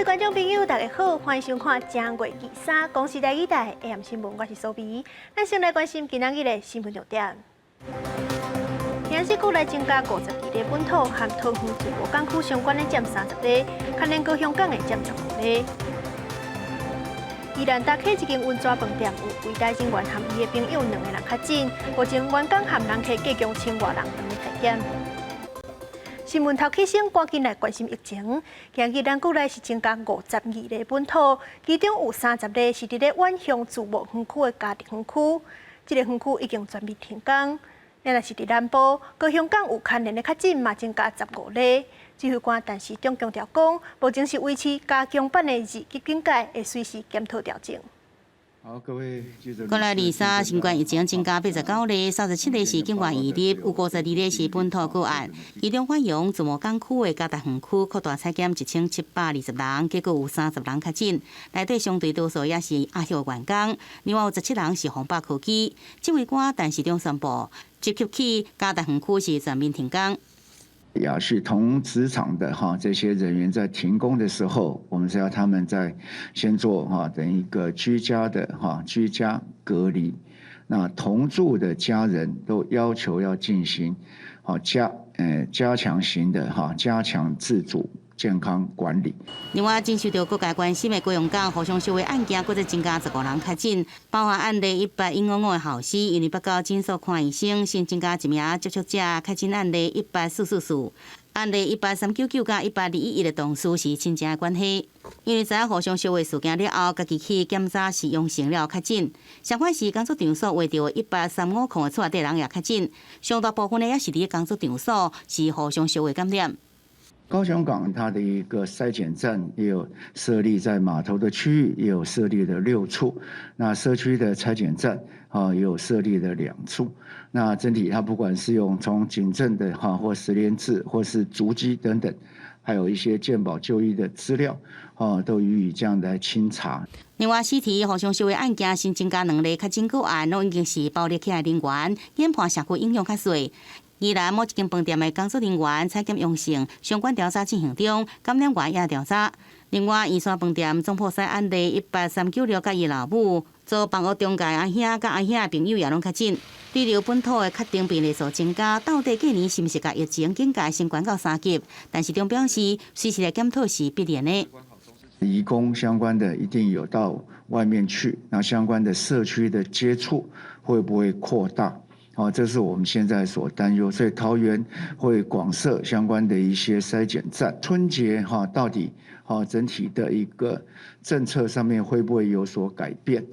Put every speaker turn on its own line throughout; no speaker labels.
位观众朋友，大家好，欢迎收看正月23公视台语台 AM 新闻，我是苏比。咱先来关心今仔日的新闻重点。今日国内增加52例本土和桃园自由港区相关的占30例，牵连高香港的占15例。宜兰大溪一间温泉饭店有柜台人员和伊的朋友2个人确诊，目前员工和人客计共1000多人等于体检。新闻头起先赶紧来关心疫情。今日咱国内是增加52例本土，其中有30例是伫咧远乡自贸园区的家庭园区，这个园区已经全面停工。若是伫南部，高香港有牵连的确诊嘛增加15例。指挥官陈时中强调讲，目前是维持加强版的2级警戒，会随时检讨调整。
好，各位记者。
国内23新冠疫情增加89例，37例是境外移入，有52例是本土个案。其中远洋自贸港区的嘉达园区扩大采检1720人，结果有30人确诊，内底相对多数也是阿休员工，另外有17人是红白科技。指挥官陈时中宣布，即刻起嘉达园区是全面停工。
雅旭同职场的这些人员在停工的时候，我们是要他们在先做等一个居家隔离。那同住的家人都要求要进行加强型的加强自主健康管理。
另外，经受到各界关心的高雄港互相收的案件，搁再增加15人确诊，包含案例155的校师，因为北到诊所看医生，新增加1名接触者确诊案例14444。案例13999甲121的同事是亲情的关系，因为知影互相收的事件了后，家己去检查是阳性了确诊。上海市工作场所画到135控的厝内人也确诊，上大部分的也是伫工作场所是互相收的感染。
高雄港它的一个筛检站也有设立在码头的区域，也有设立的6处。那社区的筛检站也有设立的2处。那整体它不管是用从警政的或实联制或是足迹等等，还有一些健保就医的资料都予以这样来清查。
另外，4题互相收的案件新增加2例确诊个案，拢已经是包列起来人员，研判社区影响较小。宜兰某一间饭店的工作人员采检阳性，相关调查进行中，感染源也调查。另外，宜山饭店总破西案例18396甲伊老母遭房屋中介阿兄甲阿兄的朋友也拢确诊。对流本土的确定病例数增加，到底今年是毋是甲疫情警戒升悬到3级？但是中表示，随时来检讨是必然的。
移工相关的一定有到外面去，那相关的社区的接触会不会扩大？这是我们现在所担忧，所以桃园会广设相关的一些筛检站。春节到底整体的一个政策上面会不会有所改变？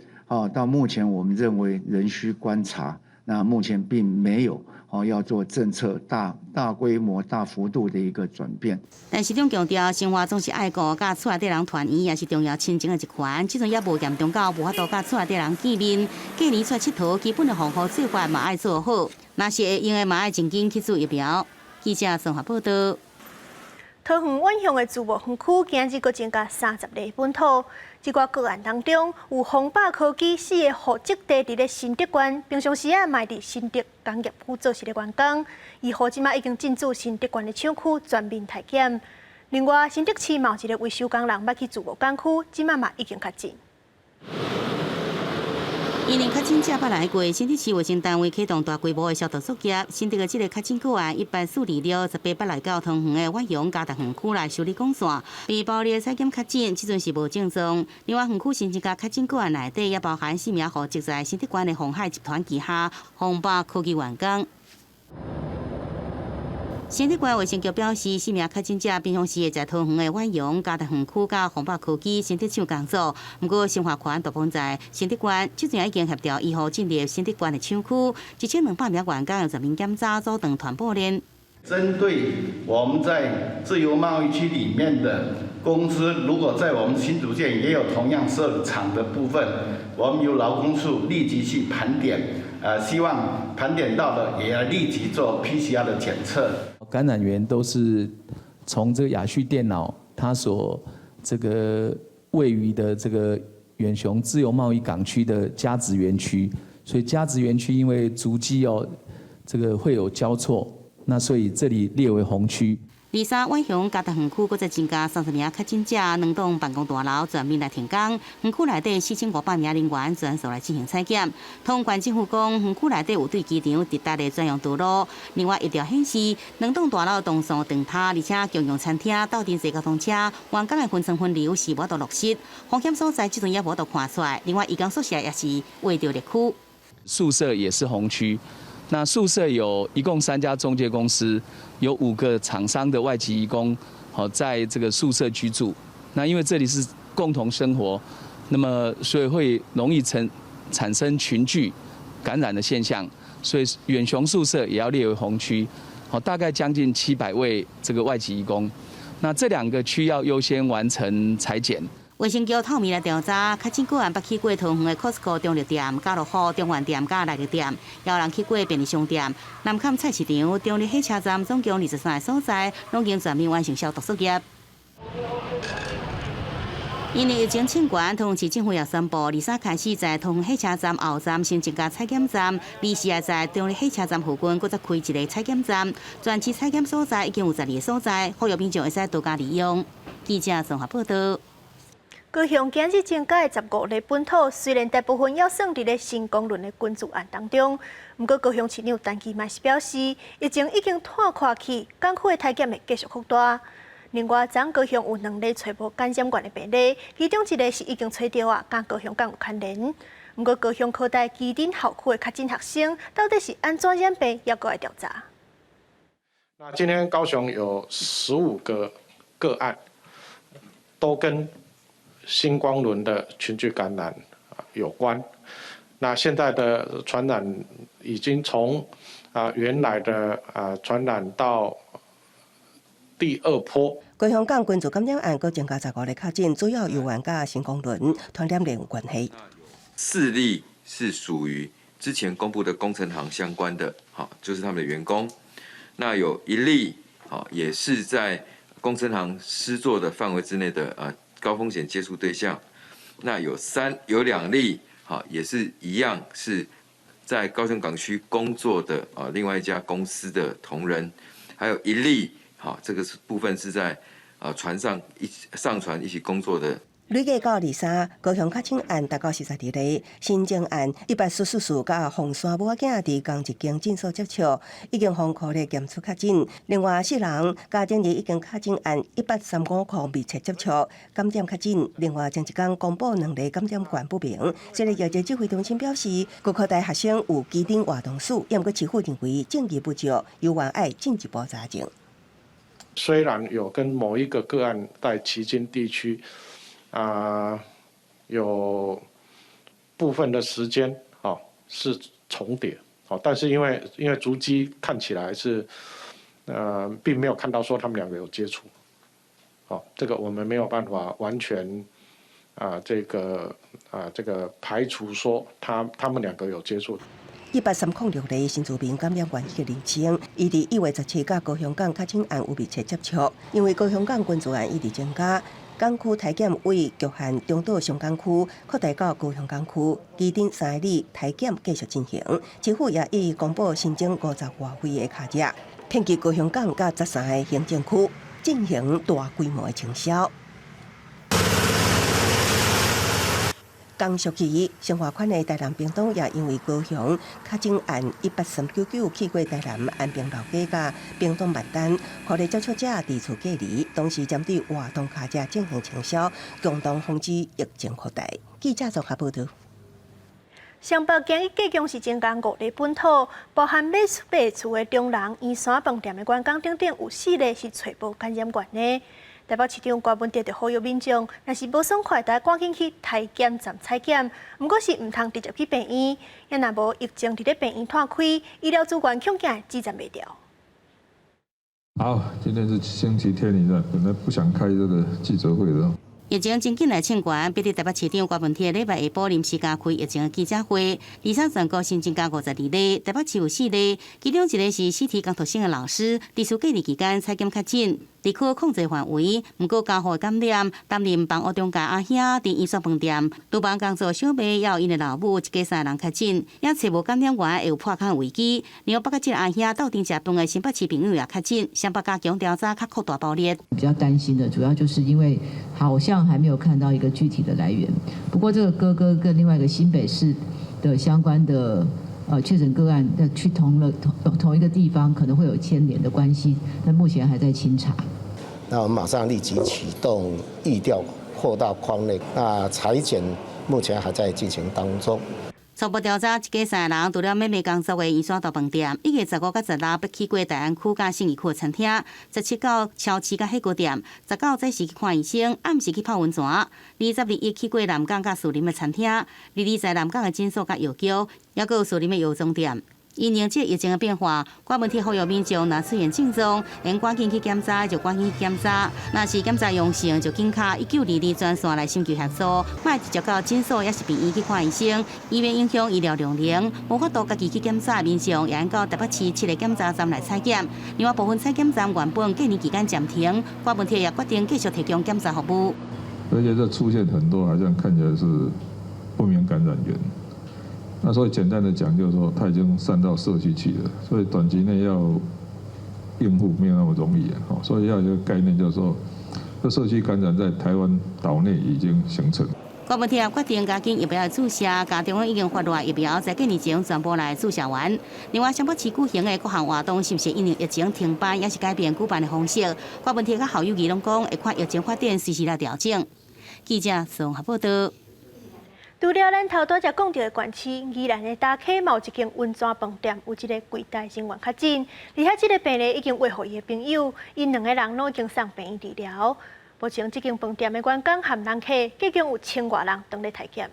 到目前我们认为仍需观察，那目前并没有要做政策大规模、大幅度的一个转变。
但市长强调，生活总是爱顾，甲厝内底人团圆也是重要亲情的一环。即阵也无严重到无法度甲厝内底人见面，过年出来佚佗，基本的防护做法嘛爱做好。若是会用的嘛爱尽紧去做疫苗。记者综合报道。
桃园远乡的自贸园区今日佫增加30例本土，这个个案当中有红霸科技4个户籍地伫咧新德县，平常时卖伫新德工业区做事的员工，伊户即马已经进驻新德县的厂区全面体检。另外，新德市嘛有一个维修工人要去自贸港区，即马嘛已经确诊。
因为确诊者捌来过，新德市卫生单位启动大规模的消毒作业。新德的这个确诊个案142捌来到桃园的远洋嘉达园区来修理管线，被包列采检确诊，即阵是无症状。另外，园区新增加确诊个案内底也包含4名户籍在新德县的鸿海集团旗下红霸科技员工。新德县卫生局表示，4名确诊者平常时会在桃园的远洋嘉达园区甲红霸科技新德厂工作，不过生活圈大部分在新德县，即阵已经协调医护进入新德县的厂区，1200名员工用全面检查组成团部链。
针对我们在自由贸易区里面的公司，如果在我们新竹县也有同样设厂的部分，我们由劳工处立即去盘点，希望盘点到的也要立即做 PCR 的检测。
感染源都是从这个雅旭电脑它所这个位于的这个远雄自由贸易港区的加值园区，所以加值园区因为足迹这个会有交错，那所以这里列为红区。
23万雄嘉德园区，搁再增加30名确诊者，2栋办公大楼全面来停工。园区内底4500名人员全数来进行采检。通关政府讲，园区内底有对机场直达的专用道路。另外，一条显示，2栋大楼同属灯塔，而且共用餐厅、斗阵坐交通车，员工的分层分流是无度落实。风险所在即阵也无度看出来。另外，移工宿舍也是划到列区。
宿舍也是红区。那宿舍一共3家中介公司，有5个厂商的外籍移工，在这个宿舍居住。那因为这里是共同生活，那么所以会容易产生群聚感染的现象，所以远雄宿舍也要列为红区，大概将近700位这个外籍移工。那这2个区要优先完成采检。
卫生局透明来调查，确诊个案捌去过桃园的 Costco 中立店、家乐福中原店、甲内力店，也有人去过便利商店、南崁菜市场、中立火车站，总共23个所在，拢经全面完成消毒作业。因为疫情清悬，桃园市政府也宣布，23开始在桃园火车站后站先增加采检站，24也在中立火车站附近，搁再开一个采检站，全市采检所在已经有12个所在，呼吁民众会使多加利用。记者综合报道。
高雄今日增加的15例本土，虽然大部分要算伫咧新公论的捐助案当中，不过高雄市长陈其迈是表示，疫情已经拖垮去，港区的体检会继续扩大。另外，昨高雄有2例找无感染源的病例，其中1例是已经找到啊，甲高雄港有牵连。不过高雄科大基丁校区的确诊学生，到底是安怎染病，要搁来调查。
那今天高雄有15个个案，都跟新光轮的群聚感染有关。那现在的传染已经从原来的传染到第2波。
高雄港群组感染案佫增加15例确诊，主要有源甲新光轮传染链有关系。
4例是属于之前公布的工程行相关的，就是他们的员工。那有1例也是在工程行施作的范围之内的高风险接触对象。那有2例也是一样是在高雄港区工作的另外一家公司的同仁，还有1例这个部分是在船上上船一起工作的。
累计到23，高雄确诊案达到42例，新增案144甲凤山母仔囝伫同一间诊所接触，已经从科内检出确诊。另外4人家庭日已经确诊案135号密切接触，感染确诊。另外前一天公布2例感染源不明。这个药剂指挥中心表示，高科大学生有基丁活动史，也过市府认为证据不足，有愿爱进一步查证。
虽然有跟某一个个案在旗津地区。有部分的时间是重叠，但是因为足迹看起来是并没有看到说他们2个有接触，这个我们没有办法完全这个排除说他们2个有接触。
130例新住民感染源1个人称，伊伫1月17甲高雄港确诊案有密切接触，因为高雄港群组案一直增加。港区体检为局限中岛上港区，扩大到高雄港区，基丁3例体检继续进行。政府也已公布新增50外位的卡价，遍及高雄港甲13个行政区，进行大规模的清销。刚续期，生活圈的台南屏东也因为高雄确诊案18399去过台南安平老街甲屏东万丹，互利接触者伫厝隔离，同时针对活动卡价进行清销，共同防止疫情扩大。记者综合报道。
上北今日计共是增加5例本土，包含美厝的中人、圆山饭店的员工等等，有4例是找无感染源的。台北市长郭文哲就呼吁民众，若是无爽快，大赶紧去体检站采检，毋过是毋通直接去病院，也若无疫情伫咧病院摊开，医疗资源恐惊支撑袂掉。
好，今天是星期天，你的本来不想开这个记者会的。
疫情真紧来清悬，逼得台北市长郭文哲礼拜下晡临时加开疫情的记者会。23全国新增加52例，台北市有4例，其中1例是CT工读生的老师，伫厝隔离期间采检确诊。地区控制范围，毋过加护感染，担任房屋中介阿兄伫医院饭店，厨房工作小妹也有因的老母一家3人确诊，也找无感染源会有破空危机。另外，北甲这个阿兄斗阵食饭的新北市朋友也确诊，想把加强调查，较扩大爆裂。
比较担心的主要就是因为好像还没有看到一个具体的来源。不过这个哥哥跟另外一个新北市的相关的确诊个案去同一个地方，可能会有牵连的关系，但目前还在清查。
那我们马上立即启动疫调扩大框内，那裁剪目前还在进行当中。
初步调查，一家3人除了妹妹工作的圆山大饭店，1月15到16要去过大安区甲信义区的餐厅，17到超市甲火锅店，19早时去看医生，暗时去泡温泉，22日去过南港甲树林的餐厅，22在南港的诊所甲药局，也有树林的药妆店。因应这疫情的变化，关门铁呼吁民众若出现症状，应赶紧去检查就赶紧去检查，若是检查阳性就紧卡1922专线来寻求协助，莫直接到诊所也是病院去看医生，以免影响医疗量能。无法度家己去检查的民众，也应到台北市7个检查站来采检。另外，部分采检站原本过年期间暂停，关门铁也决定继续提供检查服务。
而且这出现很多，好像看起来是不明感染源。那所以简单的讲，就是说它已经散到社区去了，所以短期内要应付没有那么容易啊。所以要有一个概念，就是说，这社区感染在台湾岛内已经形成。
关门铁决定加紧疫苗的注射，家中已经发落疫苗，在过年前全部来注射完。另外，新北市举行的各项活动是不是因为疫情停办，也是改变举办的方式？关门铁甲校友谊拢讲，会看疫情发展，随时来调整。记者综合报道。
除了咱头拄则讲到的县市，宜兰的大溪嘛有一间温泉饭店，有一个柜台人员确诊，而且这个病例已经卫复伊的朋友，因2个人拢已经送病院治疗。目前这间饭店的员工和人客，计共有1000多人等咧体检。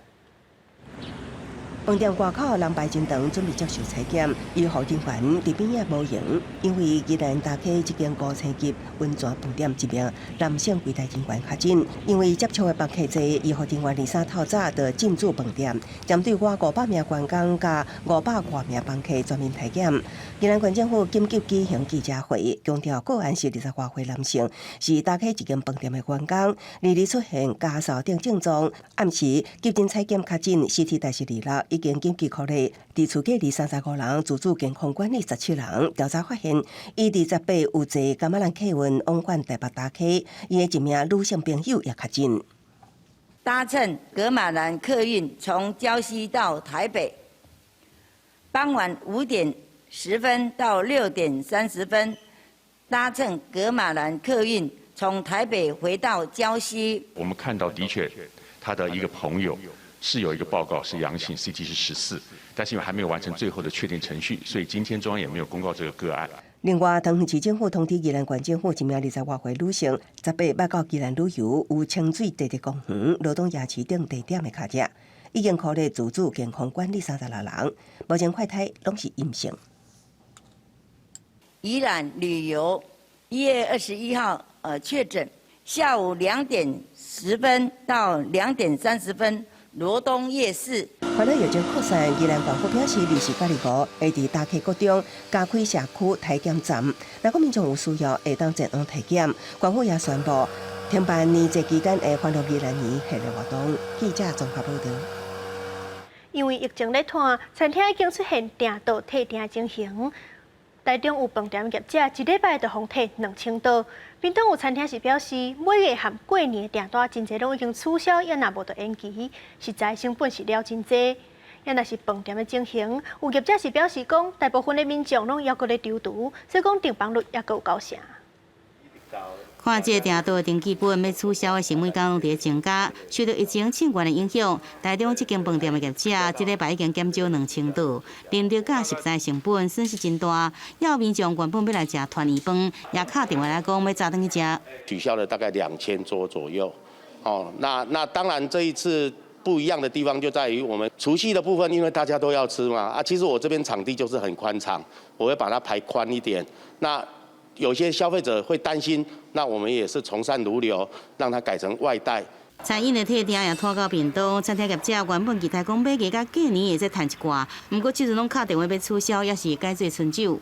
饭店外口人排真长，准备接受采检，医护人员伫边仔无闲，因为宜兰大溪一间5星级温泉饭店一名男性柜台人员确诊，因为接触的访客多，医护人员23透早就进驻饭店，针对我500名员工甲500多名访客全面体检。宜兰县政府紧急举行记者会，强调个案是20多岁男性，是大溪一间饭店的员工，2日出现家扫等症状，暗时急诊采检确诊，CT 值是26。已经紧急处理，伫厝隔离35人，自主健康管理17人。调查发现，伊伫18有坐柑仔兰客运往返台北大溪，伊的一名女性朋友也确诊。
搭乘葛玛兰客运从礁溪到台北，傍晚5点10分到6点30分，搭乘葛玛兰客运从台北回到礁溪。
我们看到，的确，他的一个朋友。是有一个报告是阳性 ，CT 是14，但是因为还没有完成最后的确定程序，所以今天中央也没有公告这个个案。
另外，桃园市政府通知宜兰县政府，一名20多岁女性18捌到宜兰旅游，有清水地质公园、罗东夜市等地点的卡者，已经考虑自主健康管理36人，目前快筛拢是阴性。
宜兰旅游1月21号确诊，下午2点10分到2点30分。罗东夜市，
欢乐疫情扩散，宜兰县府表示，临时隔离屋会伫大溪谷中加开社区体检站，若果民众有需要，会当前往体检。县府也宣布停办年节期间的欢乐宜兰年系列活动。记者综合报道。
因为疫情咧拖，餐厅已经出现订桌退订情形。台中有饭店业者1礼拜就封退2000桌。屏东有餐厅是表示，每月含过年的订单真侪拢已经取消，也若无得延期，实在成本是了真侪。也若是饭店的情形，有业者是表示讲，大部分的民众拢还阁咧丢除，所以讲订房率也阁有高成。
看这订桌登记本要取消的成本拢伫增加，受到疫情侵权的影响，台中这间饭店的业者这礼拜已经减少2000桌，连着甲13成本损失真大。也有民众原本要来吃团圆饭，也打电话来讲要早登去吃。
取消了大概2000桌左右。那当然这一次不一样的地方就在于我们除夕的部分，因为大家都要吃嘛。其实我这边场地就是很宽敞，我会把它排宽一点。那有些消费者会担心，那我们也是从善如流，让它改成外带。
餐饮的退订也拖到屏东，餐厅业者原本期待讲买价甲过年会再赚一寡，不过即阵拢打电话要取消，也是改做春酒。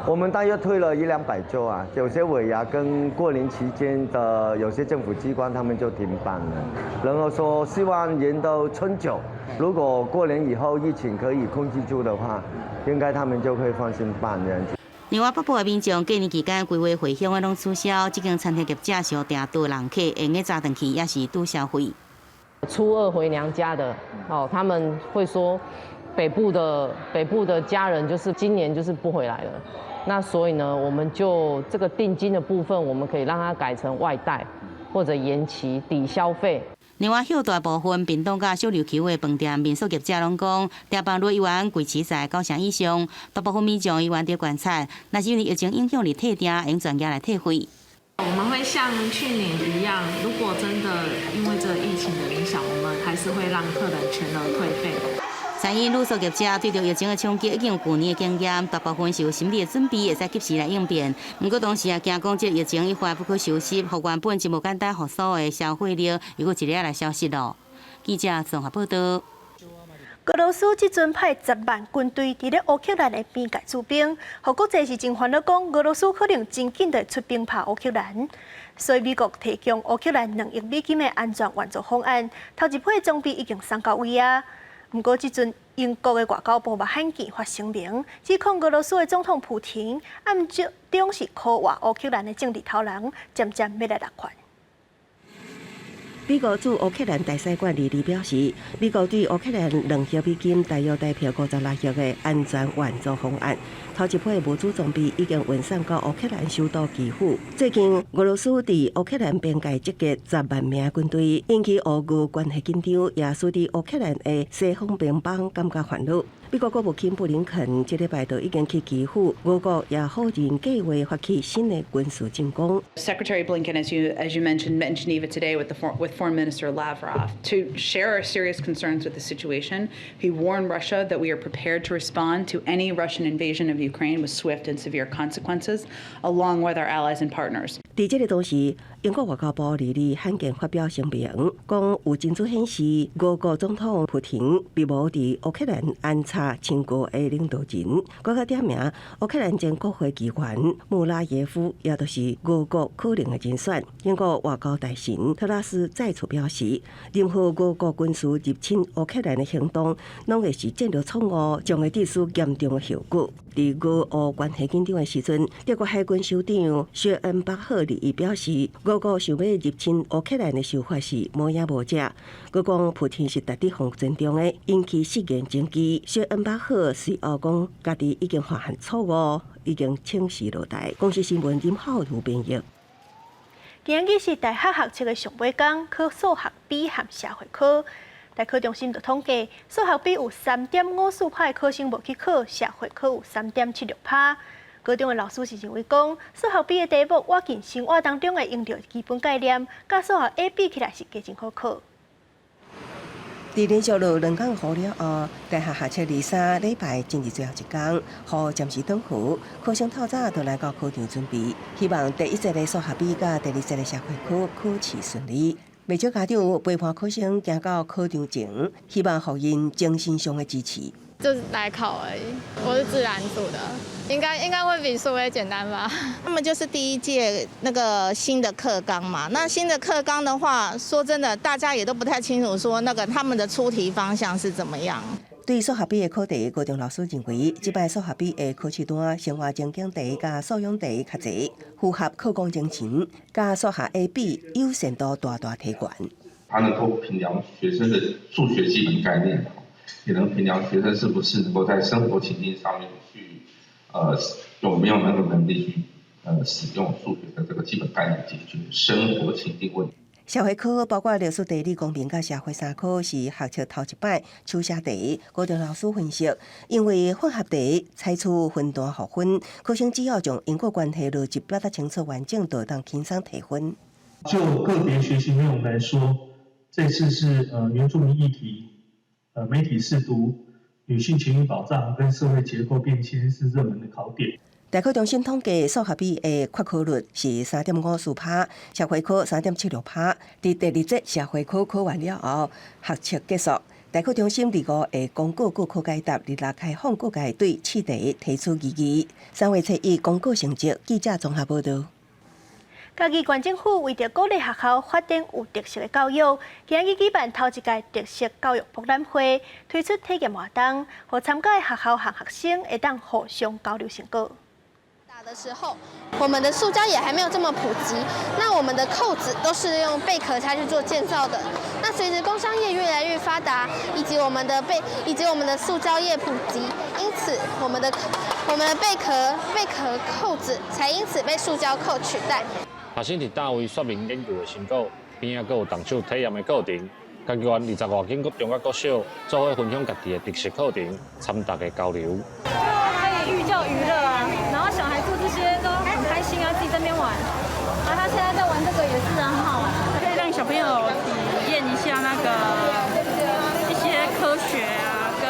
我们大约推了100-200周啊，有些尾牙跟过年期间的有些政府机关他们就停办了，然后说希望延到春酒，如果过年以后疫情可以控制住的话，应该他们就会放心办这样子。
另外，北部的民众过年期间规划回乡的拢取消，这间餐厅业者想订多人客，用个早顿去也是拄消费。
初2回娘家的哦，他们会说北部的家人就是今年就是不回来了。那所以呢，我们就这个定金的部分，我们可以让它改成外带，或者延期抵消费。
另外，许大部分屏东甲小琉球的饭店民宿业者拢讲，订房率依然维持在9成以上。大部分民众依然在观察，若是因为疫情影响而退订，用专家来退费。
我们会像去年一样，如果真的因为这个疫情的影响，我们还是会让客人全额退费。餐饮旅宿业者对着疫情的冲击，已经有旧年的经验，大部分是有心理的准备，会使及时来应变。不过同时也惊讲，这疫情一发不可收拾，互原本真无简单复苏的消费力，又搁一日来消失咯。记者综合报道。
俄罗斯即阵派10万军队伫咧乌克兰的边界驻兵，互国际是真烦恼讲，俄罗斯可能真紧地出兵拍乌克兰。所以美国提供乌克兰2亿美金的安全援助方案，头一批装备已经送到位啊。不过，即阵英国的外交部嘛罕见发声明，指控俄罗斯的总统普廷暗中是靠挖乌克兰的政治头人，渐渐要来落款。
美国驻乌克兰大使馆日表示，美国对乌克兰2亿美金，大约代表56亿的安全援助方案。头一批物资装备已经运送到乌克兰首都基辅。最近，俄罗斯伫乌克兰边界集结10万名军队，引起俄乌关系紧张，也使得乌克兰的西方邻邦感觉烦恼。美国国务卿布林肯这礼拜就已经去基辅，俄国也否认计划发起新的军事进攻。
Secretary Blinken, as you mentioned, met in Geneva today with Foreign Minister Lavrov to share our serious concerns with the situation. He warned Russia that we are prepared to respond to any Russian invasion of Ukraine with swift and severe consequences, along with our allies and partners.
在这个同时，英国外交部日罕见发表声明，讲有证据显示，俄国总统普廷并无伫乌克兰安插亲俄的领导人。更加点名，乌克兰前国会议员穆拉耶夫，也就是俄国可能的人选。英国外交大臣特拉斯再次表示，任何俄国军事入侵乌克兰的行动，拢会是战略错误，将会致出严重的后果。伫俄乌关系紧张的时阵，德国海军首长薛恩巴赫日表示，俄国想要入侵乌克兰的手法是无影无迹。佮讲普廷是特地防阵中的，引起世界争议。薛恩巴赫随后讲，家己已经发现错误，已经请示落台。公司新闻任浩如编译。
今日是大学学测的上尾工，考数学 B 和社会科。大考中心就统计，数学 B 有3.54%的考生无去考，社会科有3.76%。高中的老师是认为讲，数学 B 的题目我进生活当中会用到基本概念，甲数学 A 比起来是加真好考。
伫连续落2天雨了后，大学学测3礼拜进入最后一天，雨暂时断去，考生透早就来到考场准备，希望第一节的数学 B 甲第二节的社会科考试顺利。不少家长陪伴考生行到考场前，希望予因精神上的支持。
就是来考而已，我是自然组的，应该会比数学简单吧。
他们就是第一届那个新的课纲嘛，那新的课纲的话，说真的，大家也都不太清楚说那个他们的出题方向是怎么样。
对数学 B 的考题，高中老师认为，这摆数学 B 的考试单生活情境题甲素养题较侪，符合考公精神，甲数学 A、B 优先度大提悬。
它能够评量学生的数学基本概念，也能评量学生是不是能够在生活情境上面去，有没有那个能力去使用数学的这个基本概念解决生活情境问题。
社会科包括历史地理、公民甲社会3科是学测头一摆手写题，高中老师分析，因为混合题采取分段学分，考生只要将因果关系逻辑表达清楚完整，就当轻松提分。
就个别学习内容来说，这次是原住民议题、媒体识读、女性权益保障跟社会结构变迁是热门的考点。
大考中心统计，数学 B 的缺考率是3.54%，社会科3.76%。伫第二节社会科考完了后，学测结束，大考中心2号会公告各科解答日落开放各界对试题提出异议。3月初1公告成绩，记者综合报道。
嘉义县政府为着鼓励学校发展有特色的教育，今日举办头一届特色教育博览会，推出体验活动，和参加的学校和学生会当互相交流成果。
的时候，我们的塑胶也还没有这么普及，那我们的扣子都是用贝壳下去做建造的。那随着工商业越来越发达，以及我们的塑胶业普及，因此我们的贝壳扣子才因此被塑胶扣取代。
学生伫单位说明研究的成果，边仔阁有动手体验的课程。嘉义县20外间国中学国小做伙分享家己的特色课程，参大家交流。
可以寓教于乐啊，然后小孩做这些都很开心啊，自己在那边玩。啊，他现在在玩这个也是很好玩，可以让小朋友体验一下那个一些科学啊，跟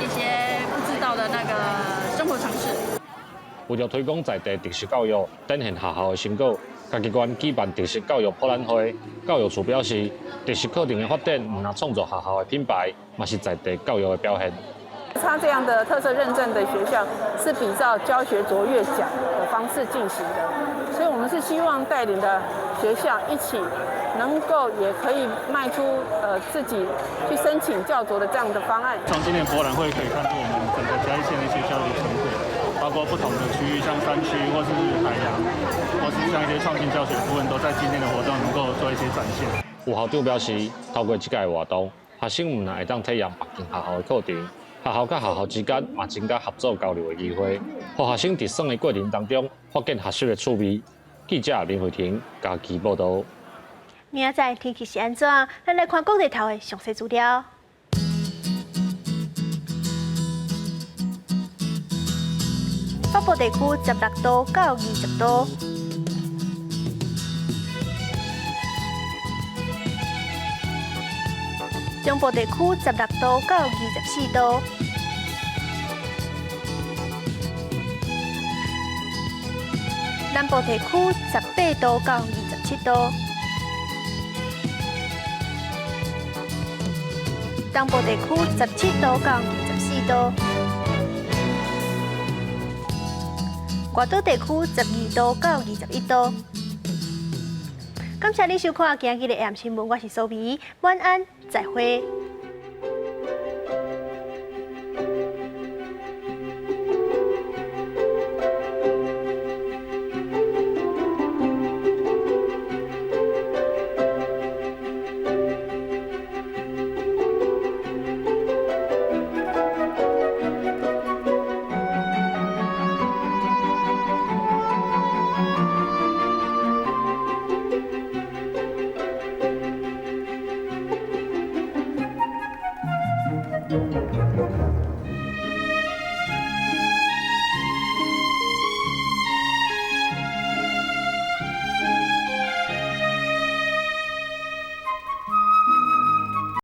一些不知道的那个生活常识。
为了推广在地特色教育，展现学校的成果，嘉义县举办特色教育博览会。教育处表示，特色课程的发展，唔但创造学校的品牌，嘛是在地教育的表现。
他这样的特色认证的学校是比照教学卓越奖的方式进行的，所以我们是希望带领的学校一起能够也可以迈出自己去申请教卓的这样的方案。
从今年博览会可以看出我们整个嘉义县的学校的成果，包括不同的区域，像山区或是海洋，或是像一些创新教学部分，都在今天的活动能够做一些展现。
有校长表示，透过这届活动，学生唔但会当体验别间学校的课程。学校甲学校之间也增加合作交流的机会，让学生伫耍的过程当中发现学习的趣味。记者林慧婷嘉义报道。
明仔载天气是安怎？咱来看国际头的详细资料。北部地区16度到20度。中部地区16度到24度，南部地区18度到27度，东部地区17度到24度，外岛地区12度到21度。感谢你收看今日的AM新闻，我是苏眉，晚安，再会。